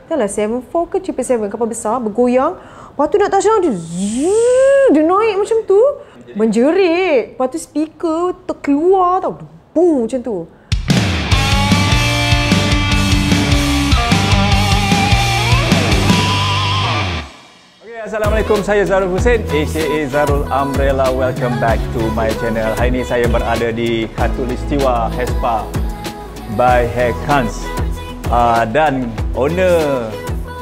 Entahlah 747 ke 777 kapal besar bergoyang. Lepas tu nak touchdown dia dia naik macam tu. Menjerit. Lepas tu speaker terkeluar tau. Boom macam tu. Assalamualaikum, saya Zarul Hussein aka Zarul Umbrella. Welcome back to my channel. Hari ini saya berada di Khatulistiwa Hespa by Hekans. Dan owner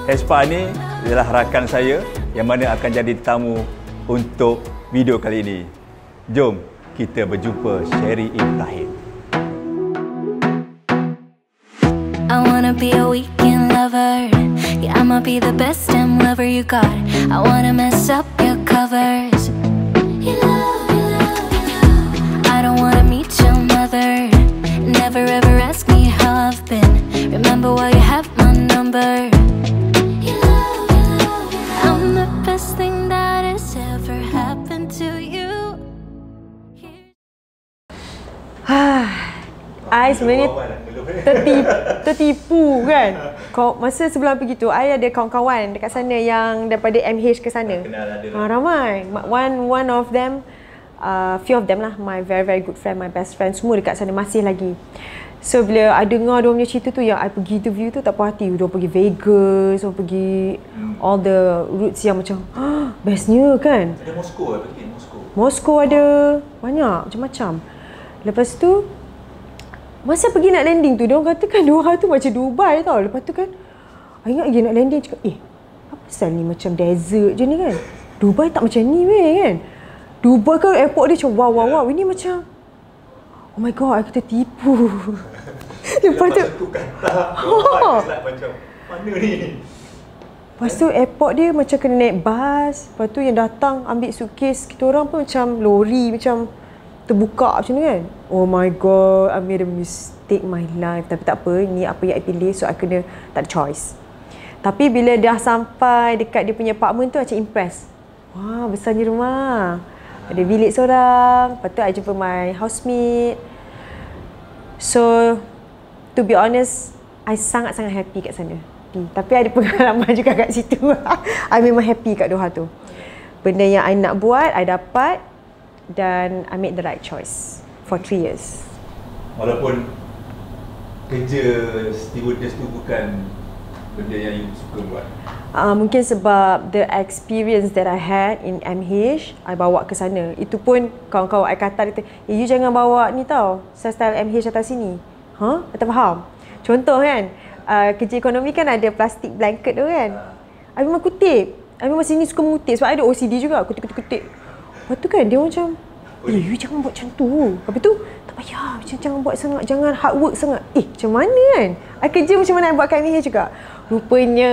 Hespa ni adalah rakan saya yang mana akan jadi tamu untuk video kali ini. Jom kita berjumpa Sherry Ibrahim. I wanna be a weekend lover. Yeah, I'ma be the best damn lover you got. I wanna mess up your covers. You love, you love, you love. I don't wanna meet your mother. Never ever ask me how I've been. Remember why you have my number. You love, you love, you love. I'm the best thing that has ever happened to you. I sebenarnya tertipu kan. Masa sebelum pergi tu, I ada kawan-kawan dekat sana yang daripada MH ke sana. Ramai. One of them, few of them lah, my very good friend, my best friend, semua dekat sana masih lagi. So bila I dengar diorang punya cerita tu, yang I pergi interview tu tak puas hati. Diorang pergi Vegas, diorang pergi all the routes yang macam bestnya kan. Ada Moskow pergi Moskow ada banyak macam-macam. Lepas tu masa pergi nak landing tu, diorang katakan diorang tu macam Dubai tau. Lepas tu kan, I ingat lagi nak landing cakap, apa pasal ni macam desert je ni kan. Dubai tak macam ni weh kan. Dubai kan airport dia macam wow. Ini macam, oh my god, I kata tipu. Lepas tu, macam mana ni? Lepas tu airport dia macam kena naik bas. Lepas tu yang datang ambil suitcase kita orang pun macam lori, macam terbuka macam ni kan. Oh my god, I made a mistake my life. Tapi tak apa, ni apa yang I pilih, so I kena, tak ada choice. Tapi bila dah sampai dekat dia punya apartment tu, macam impress. Wah, besarnya rumah. Ada bilik seorang. Lepas tu I jumpa my housemate. So to be honest, I sangat-sangat happy kat sana. Tapi ada pengalaman juga kat situ. I memang happy kat Doha tu. Benda yang I nak buat, I dapat. Dan I made the right choice for 3 years. Walaupun kerja stewardess tu bukan benda yang you suka buat. Mungkin sebab the experience that I had in MH, I bawa ke sana. Itu pun kawan-kawan I kata, you jangan bawa ni tau, style MH atas sini. Tak faham? Contoh kan, kerja ekonomi kan ada plastik blanket tu kan. I memang kutip. I memang sini suka mengutip sebab I ada OCD juga, kutip. Lepas tu kan dia macam, you jangan buat macam tu. Lepas tu, tak payah, jangan buat sangat, jangan hard work sangat. Macam mana kan? I kerja macam mana I buat kat MH juga. Rupanya,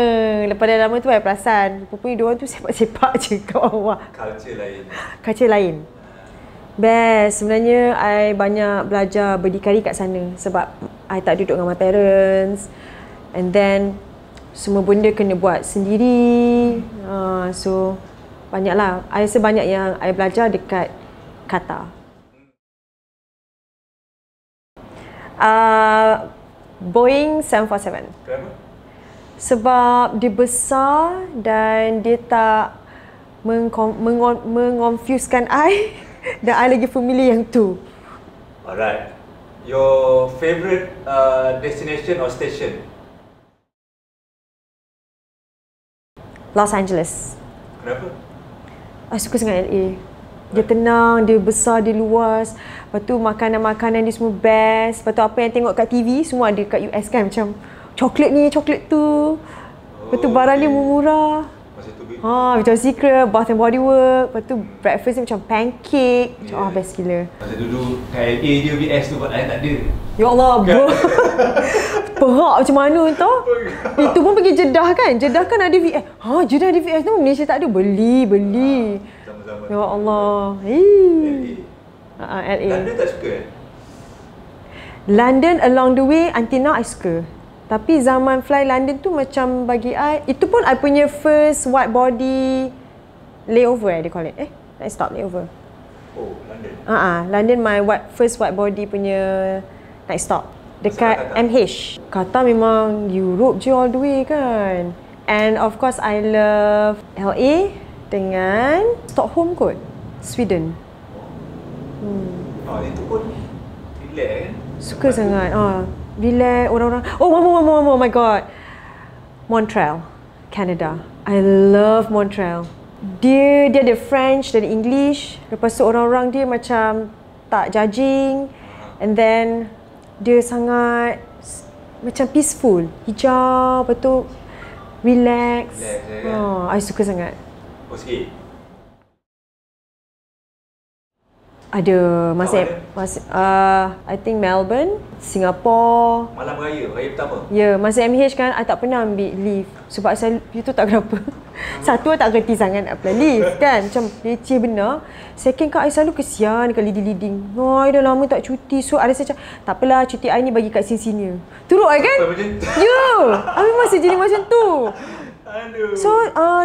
lepas dah lama tu I perasan, rupanya diorang tu sepak-sepak je kat bawah. Culture lain. Best. Sebenarnya, I banyak belajar berdikari kat sana sebab I tak duduk dengan my parents. And then, semua benda kena buat sendiri. So, banyaklah. I rasa banyak yang I belajar dekat Qatar. Boeing 747. Kenapa? Sebab dia besar dan dia tak mengonfusekan I. Dan I lagi familiar yang tu. Alright. Your favorite destination or station? Los Angeles. Kenapa? I suka sangat LA. Dia tenang, dia besar, dia luas. Lepas tu makanan-makanan dia semua best. Lepas tu apa yang tengok kat TV semua ada kat US kan. Macam coklat ni, coklat tu. Lepas tu barang dia murah. Victoria's Secret, Bath and Body Works. Lepas tu breakfast dia macam pancake. Macam best gila. Masa dulu kat LA je VS tu, I tak ada. Ya Allah, bro. Perak macam mana tau. Itu pun pergi Jeddah kan. Jeddah kan ada VS. Jeddah ada VS tu, Malaysia tak ada. Beli. Sama-sama. Ya Allah. LA. London tak suka London along the way until now I suka. Tapi zaman fly London tu macam bagi I, itu pun I punya first wide body layover they call it. Let's stop layover. Oh, London. London my first wide body punya night stop. dekat MH. Qatar memang Europe je all the way kan. And of course I love LA dengan Stockholm kot, Sweden. Itu pun relax kan? Suka sangat. Relax orang-orang. Oh my god. Montreal, Canada. I love Montreal. Dia ada French dan English. Lepas tu orang-orang dia macam tak judging. And then dia sangat macam peaceful. Hijau, lepas tu relax. I suka sangat. Sikit. Ada I think Melbourne, Singapore. Malam raya pertama. Ya, masa MH kan I tak pernah ambil leave sebab saya itu tak kenapa. Satu, I tak kerti sangat nak apply leave kan. Macam leceh benar. Second, I selalu kesian dekat leading. I dah lama tak cuti. So, I rasa macam, tak apalah cuti I ni bagi kat senior. Turut I kan? Ya! I masih jadi macam tu. So,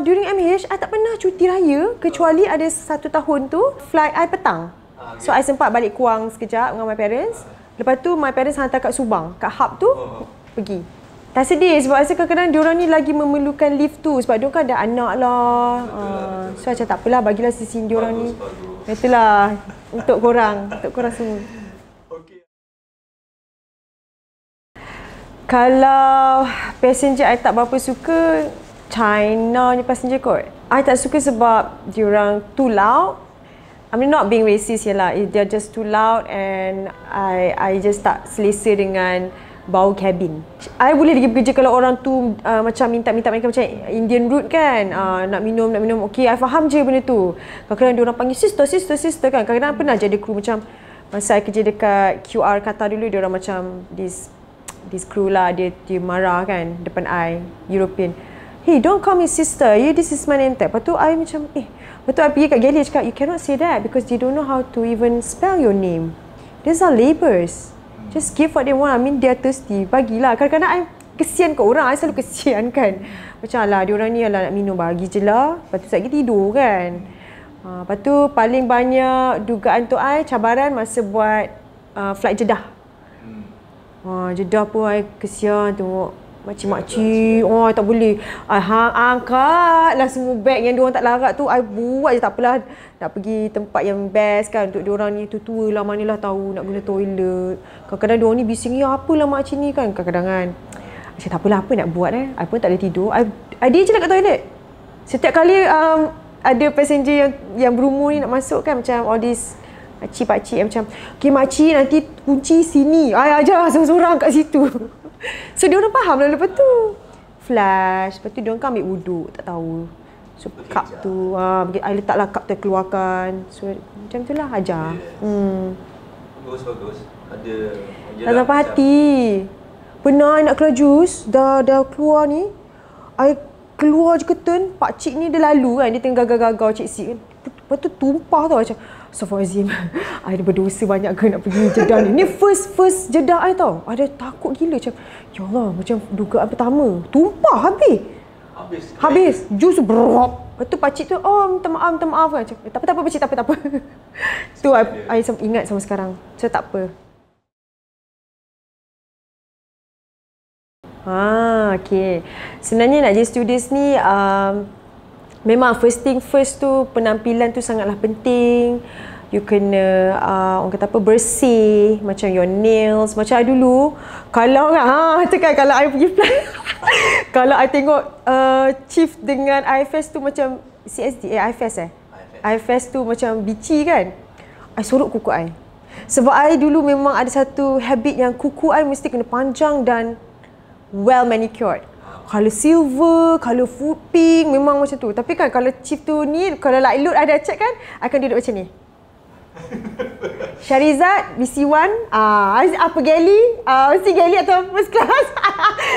during MH, I tak pernah cuti raya. Kecuali ada 1 tahun tu, flight I petang. So, I sempat balik Kuang sekejap dengan my parents. Lepas tu, my parents hantar kat Subang. Kat hub tu, pergi. Tak sedih sebab rasa kadang-kadang diorang ni lagi memerlukan leave tu sebab diorang kan ada anak lah. So macam tak apalah, bagilah sisi diorang ni. Itulah untuk korang semua. Kalau passenger I tak berapa suka, China ni passenger kot. I tak suka sebab diorang too loud. I mean not being racist je lah. They're just too loud and I just tak selesa dengan bau cabin. I boleh lagi bekerja kalau orang tu macam minta macam Indian rude kan. Nak minum. Okay, I faham je benda tu. Kadang-kadang dia orang panggil sister kan. Kadang-kadang pernah je ada crew macam masa I kerja dekat QR Qatar dulu, dia orang macam this crew lah, dia marah kan depan I, European. Hey, don't call me sister. This is my name tag. Lepas tu I macam lepas tu I pergi kat galley cakap, you cannot say that because they don't know how to even spell your name. These are labours. Just give what they want. I mean, they're thirsty. Bagilah. Kadang-kadang I kesian kat orang. I selalu kesian kan. Macam alah, diorang ni alah nak minum, bagi je lah. Lepas tu sekejap tidur kan. Lepas tu paling banyak dugaan tu I cabaran masa buat flight Jeddah. Jeddah pun I kesian tengok makcik-makcik. Tak boleh. I angkat lah semua beg yang diorang tak larat tu. I buat je, tak apalah. Nak pergi tempat yang best kan untuk diorang ni tua-tua lah, manalah tahu nak guna toilet. Kadang-kadang diorang ni bising, ya apalah makcik ni kan. Kadang-kadang kan macam tak apalah, apa nak buat I pun tak ada tidur. I dia je nak kat toilet. Setiap kali ada passenger yang berumur ni nak masuk kan, macam all this pakcik macam, okay makcik nanti kunci sini. I ajar seorang-seorang kat situ. So diorang faham lah. Lepas tu flash. Lepas tu diorang kan ambil wuduk, tak tahu. So cup tu, I letaklah cup tu keluarkan. So macam tu lah, ajar. Bagus. Ada tak sampai hati. Pernah I nak keluar jus, dah keluar ni, I keluar je curtain, pakcik ni dia lalu kan, dia tengah gagal-gagal cik si kan. Lepas tu tumpah tau macam, Astaghfirullahaladzim, I ada berdosa banyak ke nak pergi Jeddah ni. Ni first Jeddah I tau. I dah takut gila macam, ya Allah, macam dugaan pertama. Tumpah habis. Jus berop. Lepas tu pakcik tu, minta maaf kan. Macam, tak apa pakcik, tak apa. Tu I ingat sampai sekarang. So tak apa. Okay. Sebenarnya nak jadi stewardess ni, memang first thing first tu, penampilan tu sangatlah penting. You kena orang kata apa, bersih, macam your nails. Macam I dulu, kalau kan kalau I pergi flight kalau I tengok chief dengan IFS tu macam CSD IFS tu macam bici kan, I sorok kuku I. Sebab I dulu memang ada satu habit yang kuku I mesti kena panjang dan well manicured. Colour silver, colour food pink, memang macam tu. Tapi kan kalau chief tu ni, kalau light load ada check kan, akan duduk macam ni. Syarizat, BC1, apa galley? Mesti galley atau first class.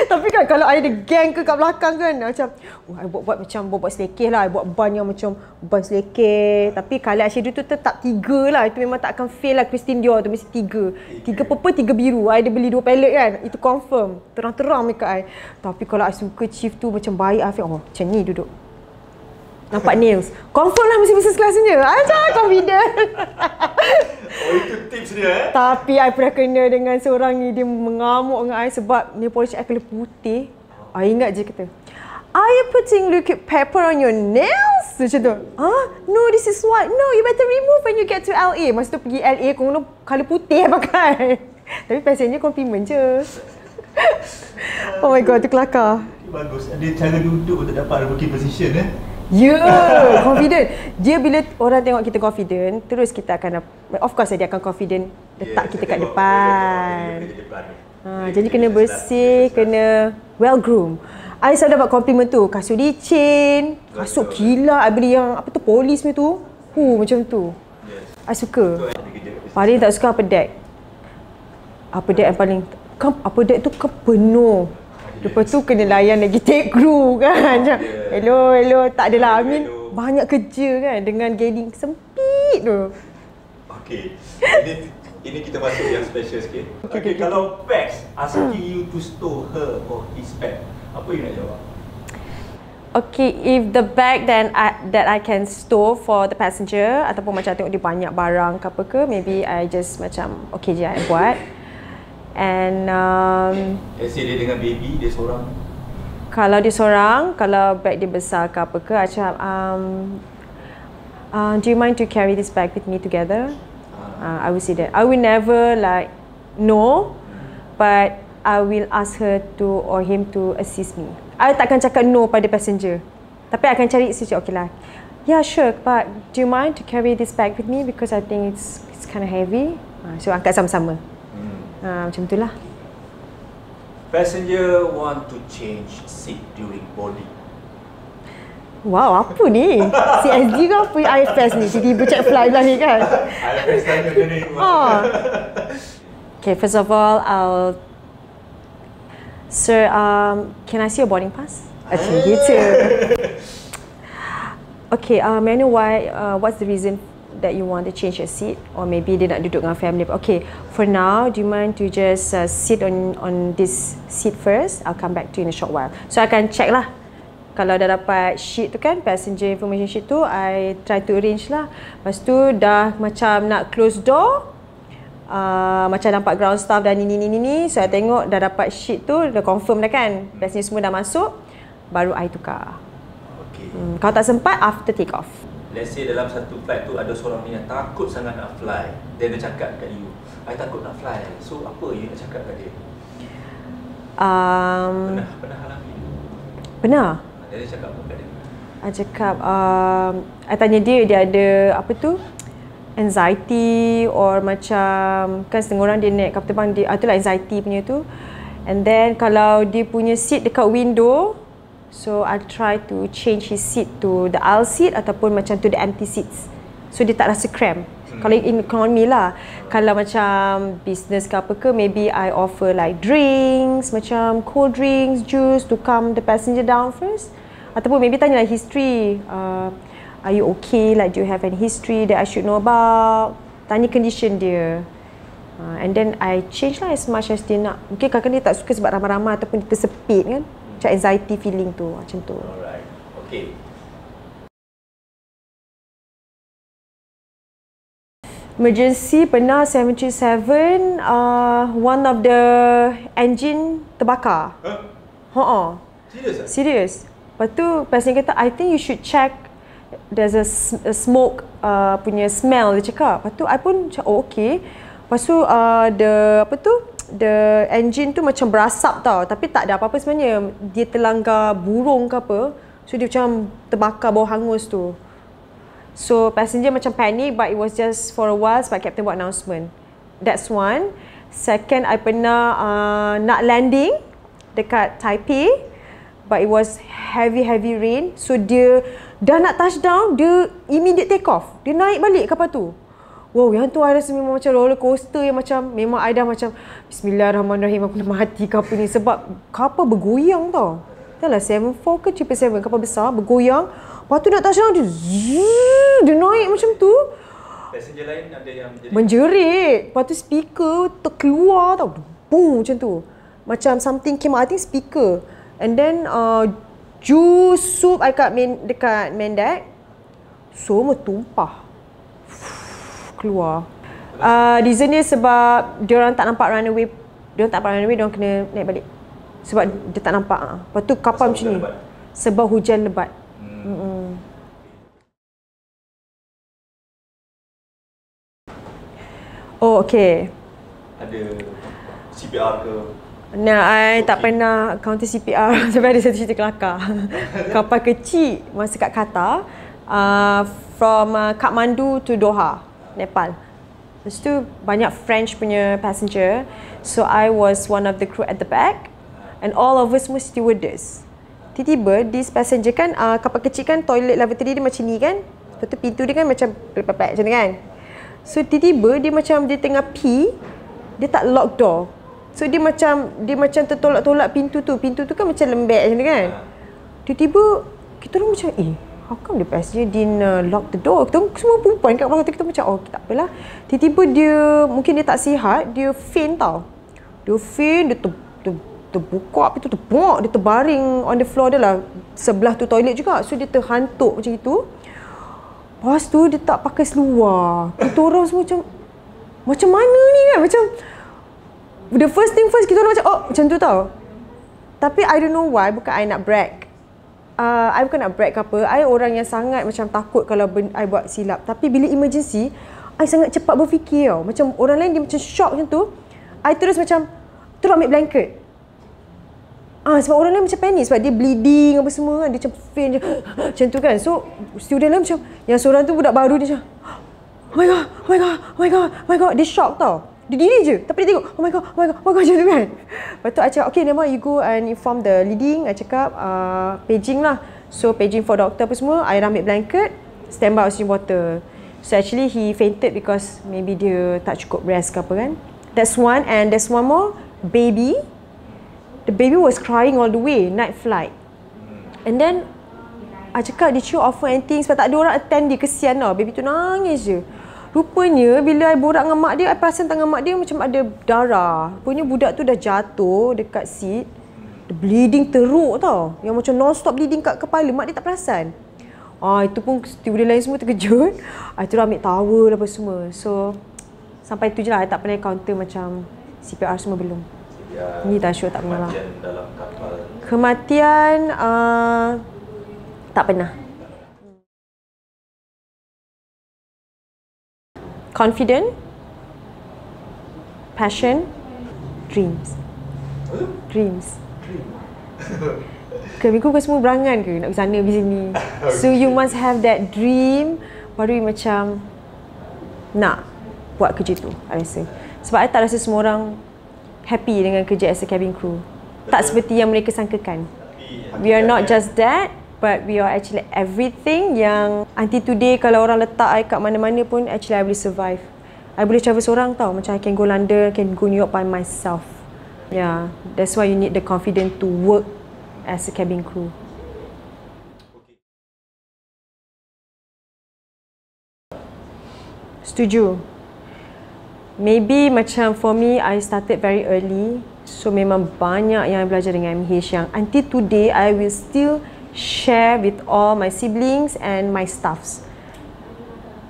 Tapi kan kalau ada gang ke kat belakang kan, macam I buat macam buat selekeh lah. I buat ban yang macam ban selekeh. Tapi kalau shadow tu tetap 3 lah. Itu memang tak akan fail lah. Christian Dior tu mesti 3 purple, 3 biru. I ada beli 2 palette kan. Itu confirm. Terang-terang makeup I. Tapi kalau I suka chief tu macam baik, I feel macam ni duduk. Nampak nails. Confirm lah mesti business class punya. Macam confident. Oh, itu tips dia Tapi I pernah kena dengan seorang ni, dia mengamuk dengan I sebab nail polish I kena putih. I ingat je kata, "Are you putting liquid pepper on your nails?" Macam tu. No, this is white. No, you better remove when you get to LA. Masa tu pergi LA, kau colour putih pakai. Tapi passenger compliment je. Oh my god, tu kelakar. bagus. Ada cara duduk untuk dapat working position Confident. Dia bila orang tengok kita confident, terus kita akan, of course dia akan confident letak kita kat depan. Jadi kena bersih, kena well groom. I selalu dapat compliment tu, kasut licin, kasut kilat, I beli yang apa tu, polis punya tu. Macam tu. I suka. Paling tak suka upper deck. Upper deck yang paling, upper deck tu kan penuh. Lepas tu kena layan lagi take crew kan. Macam, hello, tak adalah. I mean, banyak kerja kan dengan gaining sempit tu. Okay. Ini kita masuk yang special sikit. Okay, kalau Pax asking you to store her or his bag, apa you nak jawab? Okay, if the bag that I can store for the passenger ataupun macam tengok dia banyak barang ke apa ke, maybe I just macam okay je I buat. And let's say dia dengan baby, dia seorang. Kalau dia seorang, kalau bag dia besar ke apa ke, macam do you mind to carry this bag with me together? I will say that. I will never like no, but I will ask her to or him to assist me. I takkan cakap no pada passenger. Tapi I akan cari solution. Okay lah. Yeah, sure, but do you mind to carry this bag with me because I think it's kind of heavy. So angkat sama-sama. Macam itulah. Passenger want to change seat during boarding. Wow, apa ni? CSG ke apa? IFS ni? Tiba-tiba check flight lah ni kan? IFS tanya dia ni. Okay, first of all, Sir, can I see your boarding pass? Okay, gitu. Okay, may I know why, what's the reason that you want to change your seat? Or maybe dia nak duduk dengan family. Okay, for now, do you mind to just sit on this seat first? I'll come back to you in a short while. So, I akan check lah. Kalau dah dapat sheet tu kan, passenger information sheet tu, I try to arrange lah. Lepas tu dah macam nak close door, macam nampak ground staff dan ni. So, I tengok dah dapat sheet tu, dah confirm dah kan. Passenger semua dah masuk, baru I tukar. Okay. Kalau tak sempat, after take off. Let's say dalam satu flight tu ada seorang ni yang takut sangat nak fly. Dia cakap kat you, I takut nak fly. So, apa you nak cakap kat dia? Pernah alami? Pernah. Dia cakap apa kat dia? I cakap, I tanya dia ada apa tu, anxiety or macam, kan setengah orang dia naik kapal terbang, dia itulah anxiety punya tu. And then kalau dia punya seat dekat window, so I try to change his seat to the aisle seat ataupun macam to the empty seats. So dia tak rasa cramp. Kalau in economy lah. Kalau macam business ke apa ke, maybe I offer like drinks, macam cold drinks, juice to calm the passenger down first. Ataupun maybe tanya like history. Are you okay? Like, do you have any history that I should know about? Tanya condition dia. And then I change lah as much as dia nak. Mungkin kadang-kadang dia tak suka sebab ramai-ramai ataupun dia tersepit kan. Macam anxiety feeling tu, macam tu. Alright, okay. Emergency pernah 737, one of the engine terbakar. Serius? Serius. Lepas tu passenger kata, I think you should check, there's a smoke punya smell, dia cakap. Lepas tu I pun cakap, oh okay. Lepas tu the engine tu macam berasap tau, tapi tak ada apa-apa sebenarnya. Dia terlanggar burung ke apa, so dia macam terbakar bau hangus tu. So passenger macam panic, but it was just for a while sebab captain buat announcement. That's one. Second, I pernah nak landing dekat Taipei, but it was heavy rain. So dia dah nak touchdown, dia immediate take off. Dia naik balik kapal tu. Wow, yang tu I rasa memang macam roller coaster yang macam, memang I dah macam Bismillahirrahmanirrahim, aku nak mati kapal ni. Sebab kapal bergoyang tau. Dah lah 74 ke 777, kapal besar bergoyang. Lepas tu nak touchdown, dia naik macam tu. Passenger lain ada yang menjerit. Lepas tu speaker terkeluar tau. Boom, macam tu. Macam something came out, I think speaker. And then juice soup I dekat main deck, semua tumpah keluar. Reason dia sebab diorang tak nampak runway. Diorang kena naik balik. Sebab dia tak nampak. Lepas tu kapal macam ni. Sebab hujan lebat. Oh, okay. Ada CPR ke? Nah, I tak pernah counter CPR. Sebab ada satu cerita kelakar. Kapal kecil masa kat Qatar. From Kathmandu to Doha, Nepal. Lepas tu banyak French punya passenger. So I was one of the crew at the back. And all of us semua stewardess. Tiba-tiba this passenger kan, kapal kecil kan toilet lavatory dia macam ni kan. Lepas tu pintu dia kan macam pepek macam ni kan. So tiba-tiba dia macam dia tengah pee, dia tak lock door. So dia macam tertolak-tolak pintu tu. Pintu tu kan macam lembek macam ni kan. Tiba-tiba kita orang macam how come the passenger didn't lock the door? Kita semua perempuan kat belakang kita macam tak apalah. Tiba-tiba dia mungkin dia tak sihat, dia faint tau. Dia faint, dia terbuka pintu tu, dia terbaring on the floor dia lah. Sebelah tu toilet juga. So dia terhantuk macam itu. Lepas tu dia tak pakai seluar. Kita orang semua macam mana ni kan? Macam the first thing first kita orang macam macam tu tau. Tapi I don't know why, bukan I nak brag. I bukan nak brag ke apa. I orang yang sangat macam takut kalau I buat silap. Tapi bila emergency, I sangat cepat berfikir tau. Macam orang lain dia macam shock macam tu, I terus ambil blanket. Sebab orang lain macam panik sebab dia bleeding apa semua kan. Dia macam faint je macam tu kan. So student lain macam, yang seorang tu budak baru dia macam oh my god, dia shock tau. Dia diri je tapi dia tengok oh my god macam tu kan. Lepas tu I cakap okay never, you go and inform the leading. I cakap paging lah. So paging for doctor apa semua. I ambil blanket, standby oxygen water. So actually he fainted because maybe dia tak cukup rest ke apa kan. That's one. And there's one more, baby. The baby was crying all the way, night flight. And then I cakap, did you offer anything? Sebab tak ada orang attend dia, kesian tau. Baby tu nangis je. Rupanya bila I borak dengan mak dia, I perasan tangan mak dia macam ada darah. Rupanya budak tu dah jatuh dekat seat. The bleeding teruk tau. Yang macam non-stop bleeding kat kepala. Mak dia tak perasan. Itu pun stewardess lain semua terkejut. I terus ambil towel apa semua. So sampai tu je lah. I tak pernah counter macam CPR semua belum. Ni dah sure tak pernah lah. Kematian dalam kapal? Kematian tak pernah. Confident, passion, dreams. Kami kau semua berangan ke nak pergi sana pergi sini. So you must have that dream, baru you macam nak buat kerja tu, I rasa. Sebab I tak rasa semua orang happy dengan kerja as a cabin crew. Tak seperti yang mereka sangkakan. We are not just that, but we are actually everything yang until today kalau orang letak I kat mana-mana pun actually I boleh survive. I boleh travel seorang tau. Macam I can go London, can go New York by myself. Yeah, that's why you need the confidence to work as a cabin crew. Setuju. Maybe macam for me, I started very early. So memang banyak yang I belajar dengan MH yang until today I will still share with all my siblings and my staffs.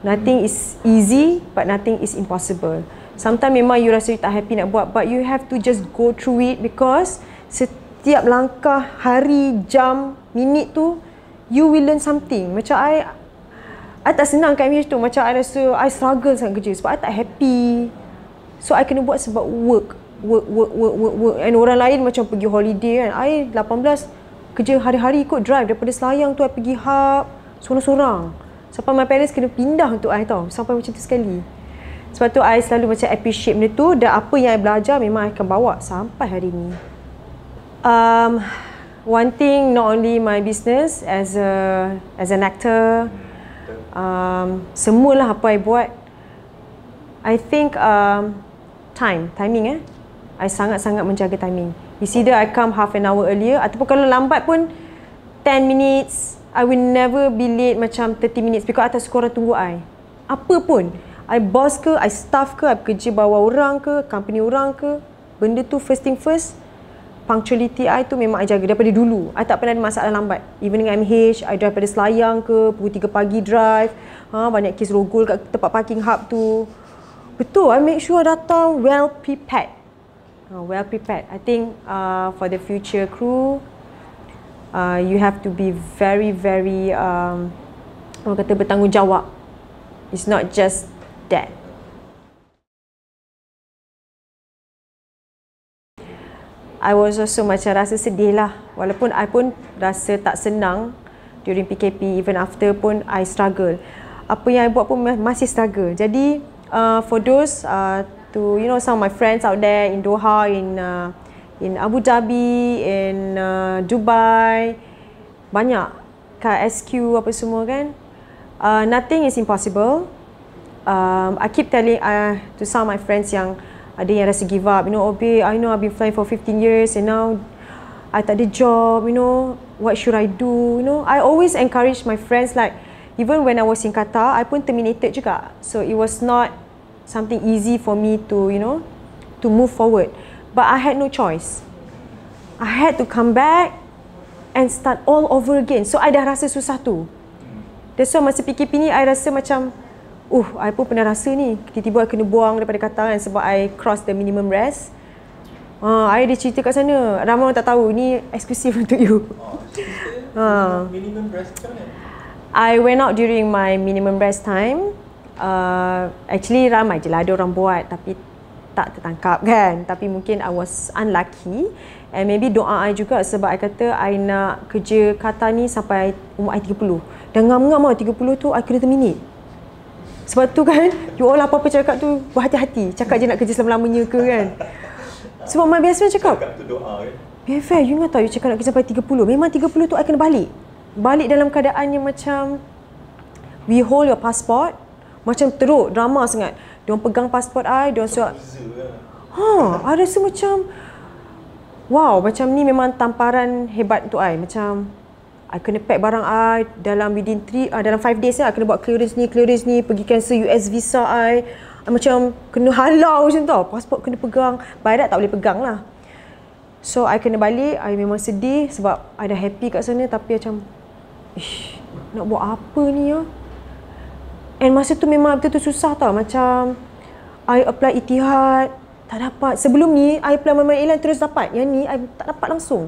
Nothing is easy, but nothing is impossible. Sometimes memang you rasa you tak happy nak buat, but you have to just go through it because setiap langkah, hari, jam, minit tu, you will learn something. Macam I tak senang kat MH tu. Macam I rasa I struggle sangat kerja sebab I tak happy. So I kena buat sebab work. And orang lain macam pergi holiday kan. I 18 kerja hari-hari ikut drive. Daripada Selayang tu I pergi hub sorang-sorang. Sampai my parents kena pindah untuk I tau. Sampai macam tu sekali. Sebab tu I selalu macam appreciate benda tu. Dan apa yang I belajar memang I akan bawa sampai hari ni. One thing, not only my business as an actor, semualah apa I buat, I think timing I sangat-sangat menjaga timing. It's either I come half an hour earlier ataupun kalau lambat pun 10 minutes. I will never be late macam 30 minutes because atas suka orang tunggu I. Apa pun, I boss ke, I staff ke, I kerja bawah orang ke, company orang ke, benda tu first thing first. Punctuality I tu memang I jaga daripada dulu. I tak pernah ada masalah lambat. Even dengan MH, I drive pada Selayang ke, pukul 3 pagi drive. Banyak kes rogol kat tempat parking hub tu. Betul, I make sure datang well prepared. Well prepared. I think for the future crew, you have to be very orang kata bertanggungjawab. It's not just that. I was also macam rasa sedih lah. Walaupun I pun rasa tak senang during PKP, even after pun I struggle. Apa yang I buat pun masih struggle. Jadi for those to some of my friends out there in Doha, in Abu Dhabi, in Dubai, banyak kat SQ apa semua kan. Nothing is impossible. I keep telling to some of my friends yang ada yang rasa give up, babe, I know I've been flying for 15 years and now I tak ada job, what should I do, I always encourage my friends, like even when I was in Qatar, I pun terminated juga. So it was not something easy for me to, to move forward. But I had no choice. I had to come back and start all over again. So I dah rasa susah tu. That's why masa PKP ni, I rasa macam, I pun pernah rasa ni, tiba-tiba I kena buang daripada Qatar kan, sebab I cross the minimum rest. I ada cerita kat sana. Ramai orang tak tahu, ni eksklusif untuk you. Minimum rest macam mana? I went out during my minimum rest time. Actually ramai je lah ada orang buat, tapi tak tertangkap kan. Tapi mungkin I was unlucky. And maybe doa I juga, sebab I kata I nak kerja Qatar ni sampai umur I 30. Dan ngam-ngam lah 30 tu I kena terminate. Sebab tu kan, you all apa-apa cakap tu berhati-hati. Cakap je nak kerja selama-lamanya ke kan. Sebab my best friend cakap tu doa kan. BFF, you ingat tak you cakap nak kerja sampai 30. Memang 30 tu I kena balik. Balik dalam keadaan yang macam we hold your passport. Macam teruk, drama sangat. Diorang pegang passport I, diorang suruh. I rasa macam wow, macam ni memang tamparan hebat untuk I. Macam I kena pack barang I dalam dalam 5 days I kena buat clearance ni, pergi cancel US visa I macam kena halau macam tu. Pasport kena pegang, barat tak boleh pegang lah. So I kena balik, I memang sedih sebab I dah happy kat sana, tapi macam nak buat apa ni ya. And masa tu memang betul-betul susah tau. Macam I apply Etihad, tak dapat. Sebelum ni I apply Malaysia Airlines terus dapat. Yang ni I tak dapat langsung.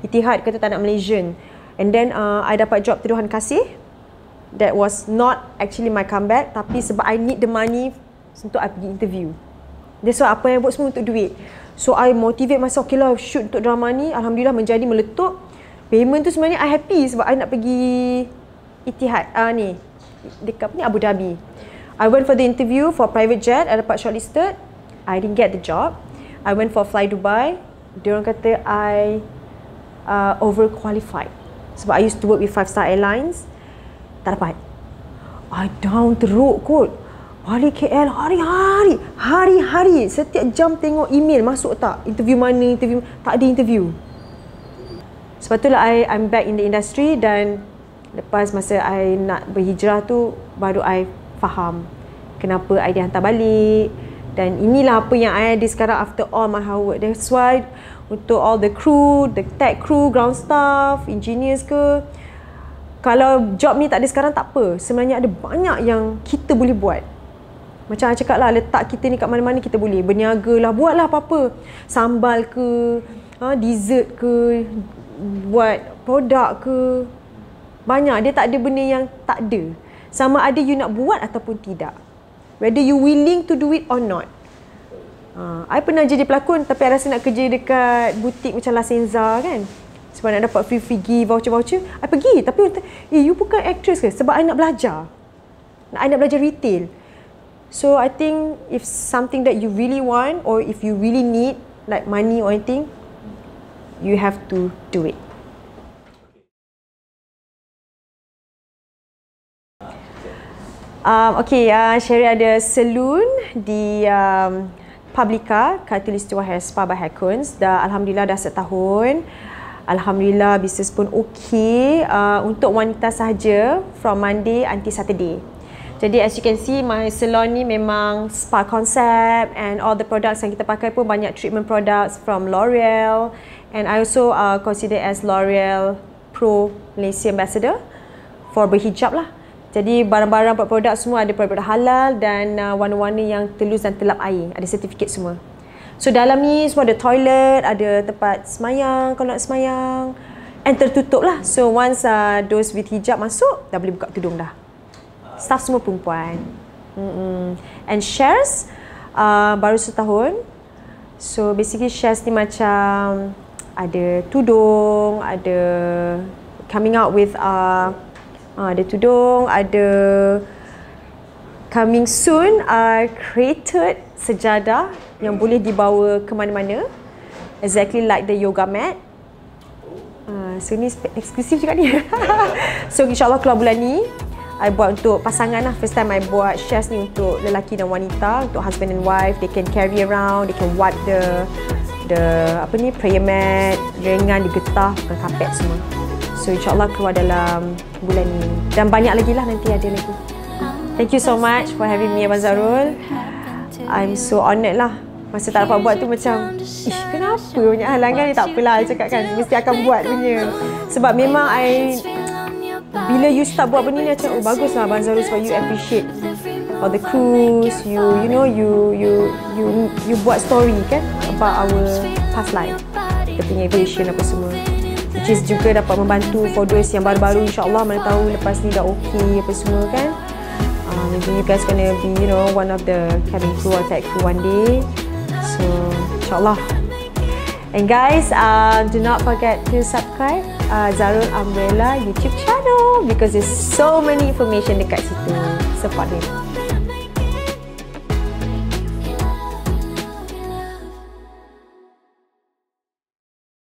Etihad kata tak nak Malaysian. And then I dapat job Teruhan Kasih. That was not actually my comeback, tapi sebab I need the money untuk I pergi interview. That's why apa yang buat semua untuk duit. So I motivate myself, okay lah, shoot untuk drama ni. Alhamdulillah menjadi meletup. Payment tu sebenarnya I happy sebab I nak pergi Etihad ni dekat ni Abu Dhabi. I went for the interview for private jet. I dapat shortlisted. I didn't get the job. I went for Fly Dubai. Diorang kata I overqualified sebab I used to work with 5-star airlines. Tak dapat. I down teruk kot. Balik KL hari-hari setiap jam tengok email masuk tak, interview mana, tak ada interview. Sebab itulah I'm back in the industry. Dan lepas masa I nak berhijrah tu, baru I faham kenapa I dihantar balik. Dan inilah apa yang I ada sekarang after all my hard work. That's why untuk all the crew, the tech crew, ground staff, engineers ke, kalau job ni tak ada sekarang tak apa. Sebenarnya ada banyak yang kita boleh buat. Macam I cakap lah, letak kita ni kat mana-mana kita boleh. Berniaga lah, buatlah apa-apa. Sambal ke, dessert ke, buat produk ke. Banyak, dia tak ada benda yang tak ada. Sama ada you nak buat ataupun tidak. Whether you willing to do it or not. I pernah jadi pelakon, tapi I rasa nak kerja dekat butik macam La Senza kan. Sebab nak dapat free gift, voucher-voucher. I pergi, tapi you bukan actress ke? Sebab I nak belajar. I nak belajar retail. So I think if something that you really want, or if you really need like money or anything, you have to do it. Sherry ada salon di Publica, Khatulistiwa Hair Spa by Hairkuns. Alhamdulillah dah setahun. Alhamdulillah bisnes pun okey. Untuk wanita sahaja from Monday until Saturday. Jadi as you can see, my salon ni memang spa concept, and all the products yang kita pakai pun banyak treatment products from L'Oreal, and I also consider as L'Oreal Pro Malaysia Ambassador for berhijab lah. Jadi barang-barang produk semua ada produk halal dan warna-warna yang telus dan telap air. Ada sertifikat semua. So dalam ni semua ada toilet, ada tempat semayang kalau nak semayang. And tertutup lah. So once those with hijab masuk, dah boleh buka tudung dah. Staff semua perempuan. And shares baru setahun. So basically shares ni macam ada tudung, ada coming out with ada tudung, ada coming soon created sejadah yang boleh dibawa ke mana-mana, exactly like the yoga mat. So ni eksklusif juga ni. So insyaAllah keluar bulan ni. I buat untuk pasangan lah. First time I buat shares ni untuk lelaki dan wanita, untuk husband and wife. They can carry around, they can wipe the prayer mat, ringan, digetah, bukan kapet semua. So insyaAllah keluar dalam bulan ni. Dan banyak lagi lah, nanti ada lagi. Thank you so much for having me, Abang Zarul. I'm so honoured lah. Masa tak dapat buat tu macam, kenapa banyak halangan ni? Tak apalah, I cakap kan, mesti akan buat punya. Sebab memang bila you start buat benda ni macam, baguslah Abang Zarul, sebab you appreciate all the crews, you buat story kan about our past life, kita punya aviation apa semua, which is juga dapat membantu for those yang baru-baru. InsyaAllah mana tahu lepas ni dah okay apa semua kan. Maybe you guys gonna be one of the cabin crew or tech crew one day. So insyaAllah. And guys, do not forget to subscribe Zarul Umbrella YouTube channel because there's so many information dekat situ. Support him.